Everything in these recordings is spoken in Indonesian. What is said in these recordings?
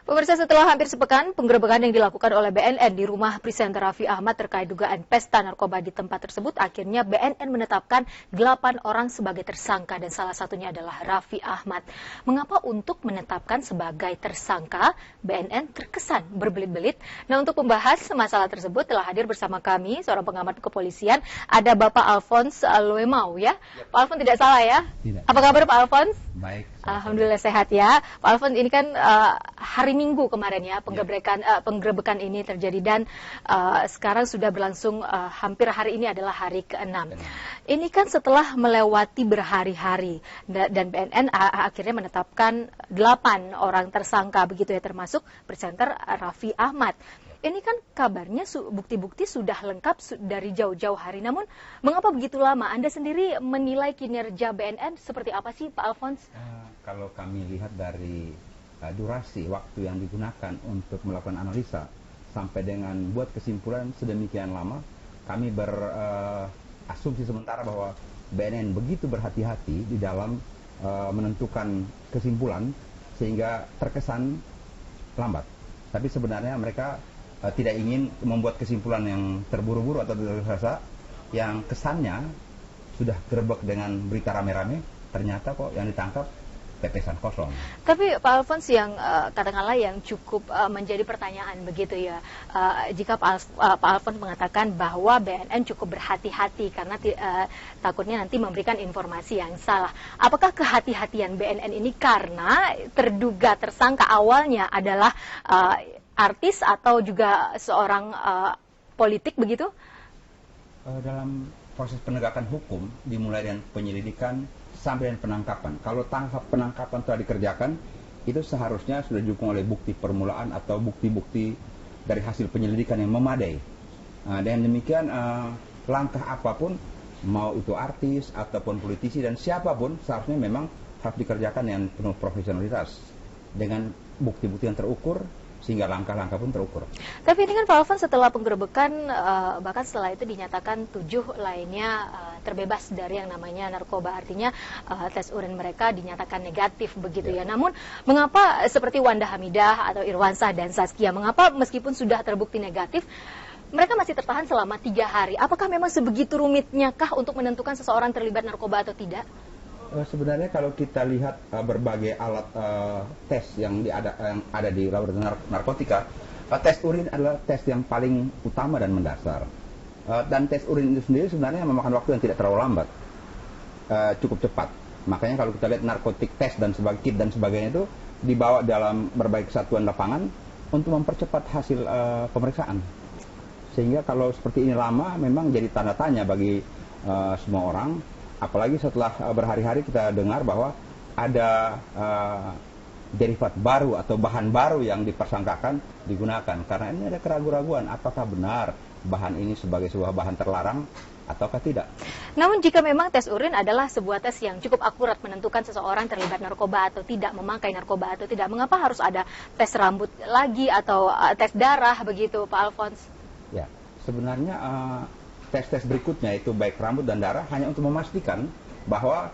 Pemirsa, setelah hampir sepekan, penggerebekan yang dilakukan oleh BNN di rumah presenter Raffi Ahmad terkait dugaan pesta narkoba di tempat tersebut, akhirnya BNN menetapkan 8 orang sebagai tersangka dan salah satunya adalah Raffi Ahmad. Mengapa untuk menetapkan sebagai tersangka, BNN terkesan berbelit-belit? Nah, untuk membahas masalah tersebut telah hadir bersama kami seorang pengamat kepolisian, ada Bapak Alphonse Loemau ya. Pak Alphonse tidak salah ya? Tidak. Apa kabar Pak Alphonse? Baik. Alhamdulillah sehat ya. Pak Alphonse, ini kan hari Minggu kemarin ya penggerebekan ini terjadi dan sekarang sudah berlangsung hampir hari ini adalah hari ke-6. Ini kan setelah melewati berhari-hari dan BNN akhirnya menetapkan 8 orang tersangka begitu ya, termasuk presenter Raffi Ahmad. Ini kan kabarnya bukti-bukti sudah lengkap dari jauh-jauh hari. Namun, mengapa begitu lama? Anda sendiri menilai kinerja BNN seperti apa sih, Pak Alphonse? Kalau kami lihat dari durasi waktu yang digunakan untuk melakukan analisa sampai dengan buat kesimpulan sedemikian lama, kami berasumsi sementara bahwa BNN begitu berhati-hati di dalam menentukan kesimpulan sehingga terkesan lambat. Tapi sebenarnya mereka tidak ingin membuat kesimpulan yang terburu-buru atau tergesa-gesa, yang kesannya sudah gerebek dengan berita rame-rame, ternyata kok yang ditangkap pepesan kosong. Tapi Pak Alphonse, yang katakanlah yang cukup menjadi pertanyaan begitu ya, jika Pak Alphonse mengatakan bahwa BNN cukup berhati-hati karena takutnya nanti memberikan informasi yang salah. Apakah kehati-hatian BNN ini karena terduga tersangka awalnya adalah artis atau juga seorang politik begitu? Dalam proses penegakan hukum dimulai dengan penyelidikan sampai dengan penangkapan. Kalau penangkapan telah dikerjakan, itu seharusnya sudah didukung oleh bukti permulaan atau bukti-bukti dari hasil penyelidikan yang memadai. Dengan demikian, langkah apapun, mau itu artis ataupun politisi dan siapapun, seharusnya memang harus dikerjakan dengan penuh profesionalitas dengan bukti-bukti yang terukur, sehingga langkah-langkah pun terukur. Tapi ini kan Pak Alphonse, setelah penggerebekan, bahkan setelah itu dinyatakan 7 lainnya terbebas dari yang namanya narkoba. Artinya tes urin mereka dinyatakan negatif begitu ya. Namun mengapa seperti Wanda Hamidah atau Irwansah dan Saskia, mengapa meskipun sudah terbukti negatif, mereka masih tertahan selama 3 hari? Apakah memang sebegitu rumitnya kah untuk menentukan seseorang terlibat narkoba atau tidak? Sebenarnya kalau kita lihat berbagai alat tes yang ada di laboratorium narkotika, tes urin adalah tes yang paling utama dan mendasar. Dan tes urin itu sendiri sebenarnya memakan waktu yang tidak terlalu lambat, cukup cepat. Makanya kalau kita lihat narkotik tes dan kit dan sebagainya itu dibawa dalam berbagai kesatuan lapangan untuk mempercepat hasil pemeriksaan. Sehingga kalau seperti ini lama, memang jadi tanda tanya bagi semua orang. Apalagi setelah berhari-hari kita dengar bahwa ada derivat baru atau bahan baru yang dipersangkakan digunakan. Karena ini ada keraguan-raguan apakah benar bahan ini sebagai sebuah bahan terlarang ataukah tidak. Namun jika memang tes urin adalah sebuah tes yang cukup akurat menentukan seseorang terlibat narkoba atau tidak, memakai narkoba atau tidak, mengapa harus ada tes rambut lagi atau tes darah begitu, Pak Alphonse? Ya, sebenarnya tes-tes berikutnya itu baik rambut dan darah hanya untuk memastikan bahwa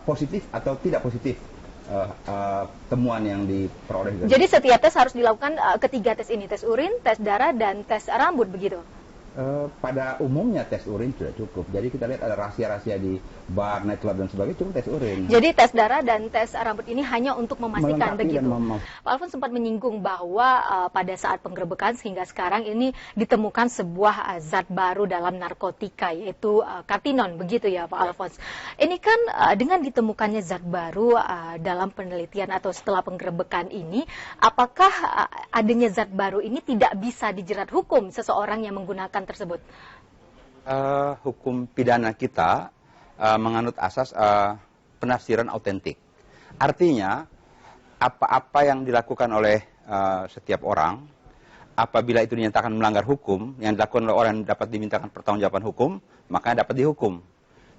positif atau tidak positif temuan yang diperoleh. Jadi setiap tes harus dilakukan ketiga tes ini, tes urin, tes darah, dan tes rambut begitu? Pada umumnya tes urin sudah cukup. Jadi kita lihat ada rahasia-rahasia di bar, nightclub dan sebagainya, cukup tes urin. Jadi tes darah dan tes rambut ini hanya untuk memastikan begitu. Pak Alphonse sempat menyinggung bahwa pada saat penggerebekan sehingga sekarang ini ditemukan sebuah zat baru dalam narkotika, yaitu katinon begitu ya Pak Alphonse. Ini kan dengan ditemukannya zat baru dalam penelitian atau setelah penggerebekan ini, apakah adanya zat baru ini tidak bisa dijerat hukum seseorang yang menggunakan tersebut? Hukum pidana kita menganut asas penafsiran autentik. Artinya, apa-apa yang dilakukan oleh setiap orang, apabila itu dinyatakan melanggar hukum, yang dilakukan oleh orang yang dapat dimintakan pertanggungjawaban hukum, maka dapat dihukum.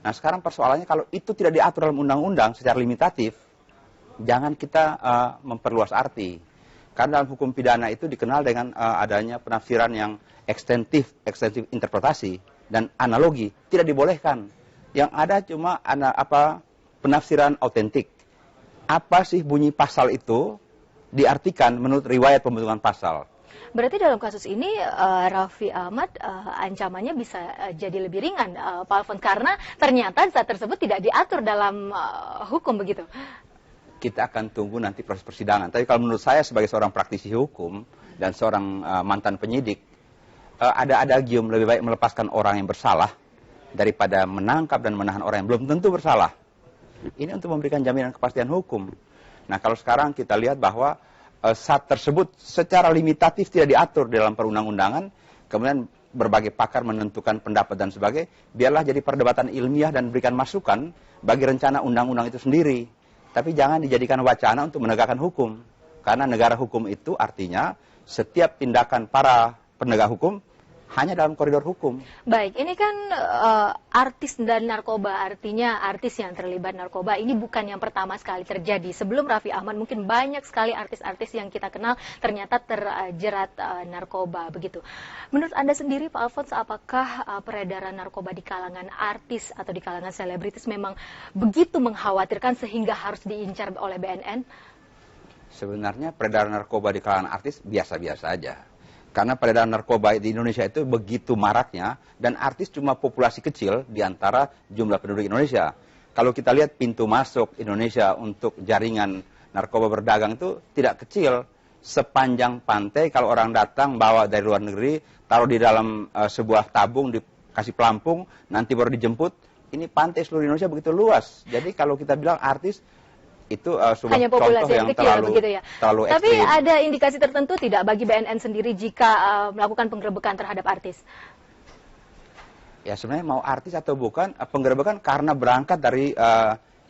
Nah, sekarang persoalannya kalau itu tidak diatur dalam undang-undang secara limitatif, jangan kita memperluas arti. Karena dalam hukum pidana itu dikenal dengan adanya penafsiran yang ekstensif interpretasi dan analogi, tidak dibolehkan. Yang ada cuma penafsiran autentik. Apa sih bunyi pasal itu diartikan menurut riwayat pembentukan pasal. Berarti dalam kasus ini Raffi Ahmad ancamannya bisa jadi lebih ringan, Pak Alfons, karena ternyata zat tersebut tidak diatur dalam hukum begitu. Kita akan tunggu nanti proses persidangan. Tapi kalau menurut saya sebagai seorang praktisi hukum dan seorang mantan penyidik, ada adagium lebih baik melepaskan orang yang bersalah daripada menangkap dan menahan orang yang belum tentu bersalah. Ini untuk memberikan jaminan kepastian hukum. Nah, kalau sekarang kita lihat bahwa zat tersebut secara limitatif tidak diatur di dalam perundang-undangan, kemudian berbagai pakar menentukan pendapat dan sebagainya, biarlah jadi perdebatan ilmiah dan berikan masukan bagi rencana undang-undang itu sendiri. Tapi jangan dijadikan wacana untuk menegakkan hukum. Karena negara hukum itu artinya setiap tindakan para penegak hukum hanya dalam koridor hukum. Baik, ini kan artis dan narkoba, artinya artis yang terlibat narkoba ini bukan yang pertama sekali terjadi. Sebelum Raffi Ahmad mungkin banyak sekali artis-artis yang kita kenal ternyata terjerat narkoba begitu. Menurut Anda sendiri Pak Alfons, apakah peredaran narkoba di kalangan artis atau di kalangan selebritis memang begitu mengkhawatirkan sehingga harus diincar oleh BNN? Sebenarnya peredaran narkoba di kalangan artis biasa-biasa aja. Karena peredaran narkoba di Indonesia itu begitu maraknya, dan artis cuma populasi kecil di antara jumlah penduduk Indonesia. Kalau kita lihat pintu masuk Indonesia untuk jaringan narkoba berdagang itu tidak kecil. Sepanjang pantai kalau orang datang bawa dari luar negeri, taruh di dalam sebuah tabung, dikasih pelampung, nanti baru dijemput. Ini pantai seluruh Indonesia begitu luas. Jadi kalau kita bilang artis, itu sebuah hanya contoh yang kecil, begitu ya. terlalu ekstrim. Tapi ada indikasi tertentu tidak bagi BNN sendiri jika melakukan penggerebekan terhadap artis? Ya sebenarnya mau artis atau bukan, penggerebekan karena berangkat dari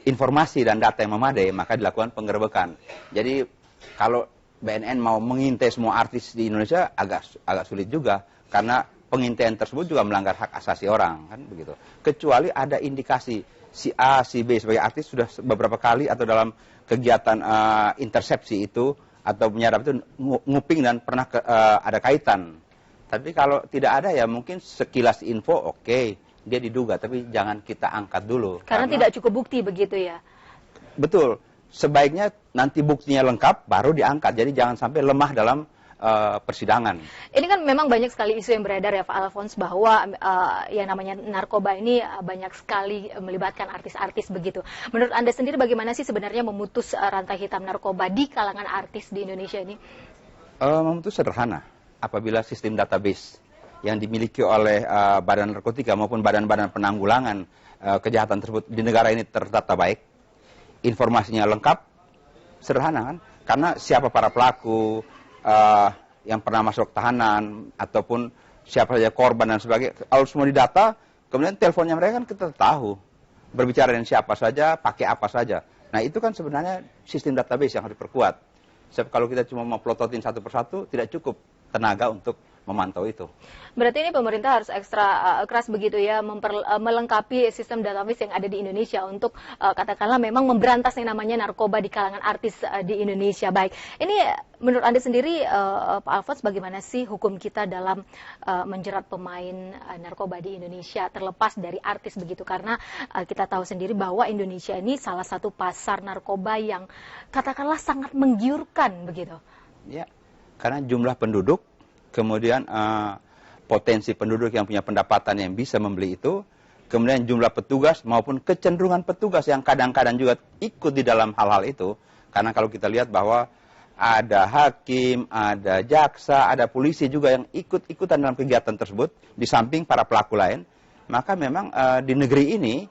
informasi dan data yang memadai, maka dilakukan penggerebekan. Jadi kalau BNN mau mengintai semua artis di Indonesia agak sulit juga, karena pengintaian tersebut juga melanggar hak asasi orang, kan begitu. Kecuali ada indikasi si A, si B sebagai artis sudah beberapa kali atau dalam kegiatan intersepsi itu atau penyadap itu nguping dan pernah ada kaitan. Tapi kalau tidak ada ya mungkin sekilas info oke, dia diduga, tapi jangan kita angkat dulu. Karena tidak cukup bukti begitu ya? Betul. Sebaiknya nanti buktinya lengkap baru diangkat. Jadi jangan sampai lemah dalam persidangan. Ini kan memang banyak sekali isu yang beredar ya Pak Alfons, bahwa yang namanya narkoba ini banyak sekali melibatkan artis-artis begitu. Menurut Anda sendiri bagaimana sih sebenarnya memutus rantai hitam narkoba di kalangan artis di Indonesia ini? Memutus sederhana. Apabila sistem database yang dimiliki oleh badan narkotika maupun badan-badan penanggulangan kejahatan tersebut di negara ini tertata baik, informasinya lengkap, sederhana kan? Karena siapa para pelaku, yang pernah masuk tahanan ataupun siapa saja korban dan sebagainya, kalau semua didata, kemudian teleponnya mereka kan kita tahu, berbicara dengan siapa saja, pakai apa saja. Nah itu kan sebenarnya sistem database yang harus diperkuat. Sebab kalau kita cuma mau plototin satu persatu, tidak cukup tenaga untuk memantau itu. Berarti ini pemerintah harus ekstra keras begitu ya, melengkapi sistem database yang ada di Indonesia untuk katakanlah memang memberantas yang namanya narkoba di kalangan artis di Indonesia. Baik, ini menurut Anda sendiri Pak Alfons, bagaimana sih hukum kita dalam menjerat pemain narkoba di Indonesia terlepas dari artis begitu? Karena kita tahu sendiri bahwa Indonesia ini salah satu pasar narkoba yang katakanlah sangat menggiurkan begitu. Ya, karena jumlah penduduk, kemudian potensi penduduk yang punya pendapatan yang bisa membeli itu, kemudian jumlah petugas maupun kecenderungan petugas yang kadang-kadang juga ikut di dalam hal-hal itu. Karena kalau kita lihat bahwa ada hakim, ada jaksa, ada polisi juga yang ikut-ikutan dalam kegiatan tersebut, di samping para pelaku lain, maka memang di negeri ini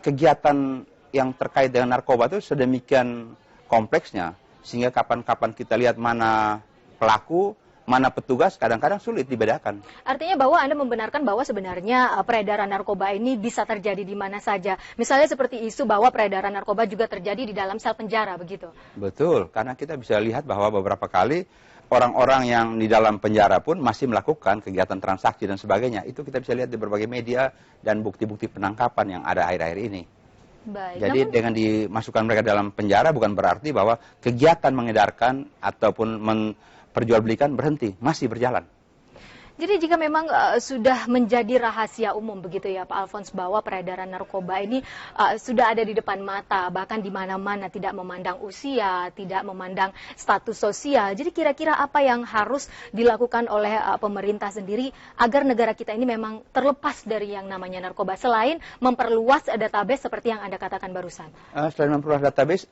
kegiatan yang terkait dengan narkoba itu sedemikian kompleksnya, sehingga kapan-kapan kita lihat mana pelaku, mana petugas, kadang-kadang sulit dibedakan. Artinya bahwa Anda membenarkan bahwa sebenarnya peredaran narkoba ini bisa terjadi di mana saja. Misalnya seperti isu bahwa peredaran narkoba juga terjadi di dalam sel penjara, begitu? Betul, karena kita bisa lihat bahwa beberapa kali orang-orang yang di dalam penjara pun masih melakukan kegiatan transaksi dan sebagainya. Itu kita bisa lihat di berbagai media dan bukti-bukti penangkapan yang ada akhir-akhir ini. Baik, jadi dengan dimasukkan mereka dalam penjara bukan berarti bahwa kegiatan mengedarkan ataupun perjualbelikan berhenti, masih berjalan. Jadi jika memang sudah menjadi rahasia umum begitu ya Pak Alphonse, bahwa peredaran narkoba ini sudah ada di depan mata, bahkan di mana-mana, tidak memandang usia, tidak memandang status sosial. Jadi kira-kira apa yang harus dilakukan oleh pemerintah sendiri agar negara kita ini memang terlepas dari yang namanya narkoba, selain memperluas database seperti yang Anda katakan barusan? Selain memperluas database,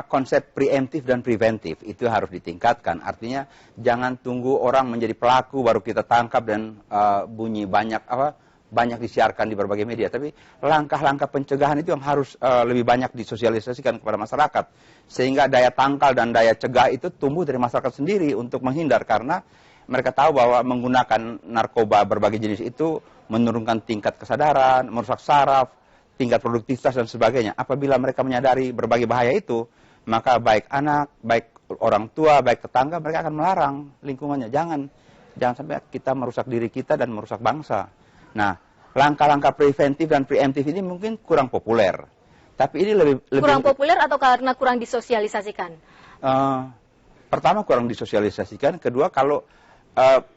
konsep preemptif dan preventif itu harus ditingkatkan. Artinya jangan tunggu orang menjadi pelaku baru kita tangkap dan bunyi banyak disiarkan di berbagai media. Tapi langkah-langkah pencegahan itu yang harus lebih banyak disosialisasikan kepada masyarakat, sehingga daya tangkal dan daya cegah itu tumbuh dari masyarakat sendiri untuk menghindar, karena mereka tahu bahwa menggunakan narkoba berbagai jenis itu menurunkan tingkat kesadaran, merusak saraf, tingkat produktivitas dan sebagainya. Apabila mereka menyadari berbagai bahaya itu, maka baik anak, baik orang tua, baik tetangga, mereka akan melarang lingkungannya. Jangan sampai kita merusak diri kita dan merusak bangsa. Nah, langkah-langkah preventif dan preemptif ini mungkin kurang populer. Tapi ini lebih kurang populer atau karena kurang disosialisasikan? Pertama kurang disosialisasikan, kedua kalau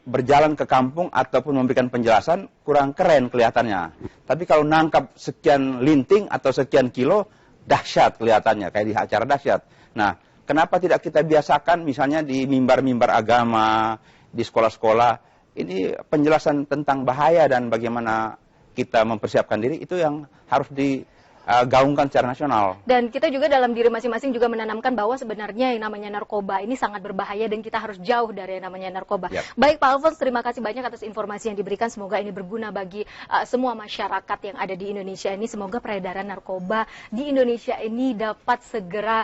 berjalan ke kampung ataupun memberikan penjelasan kurang keren kelihatannya. Tapi kalau nangkap sekian linting atau sekian kilo, dahsyat kelihatannya, kayak di acara dahsyat. Nah, kenapa tidak kita biasakan misalnya di mimbar-mimbar agama, di sekolah-sekolah, ini penjelasan tentang bahaya dan bagaimana kita mempersiapkan diri, itu yang harus digaungkan secara nasional. Dan kita juga dalam diri masing-masing juga menanamkan bahwa sebenarnya yang namanya narkoba ini sangat berbahaya dan kita harus jauh dari yang namanya narkoba. Yep. Baik Pak Alphonse, terima kasih banyak atas informasi yang diberikan. Semoga ini berguna bagi semua masyarakat yang ada di Indonesia ini. Semoga peredaran narkoba di Indonesia ini dapat segera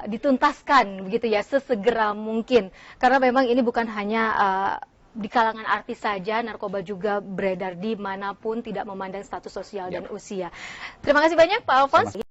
dituntaskan begitu ya, sesegera mungkin. Karena memang ini bukan hanya di kalangan artis saja, narkoba juga beredar di manapun, tidak memandang status sosial dan usia. Terima kasih banyak Pak Alphonse.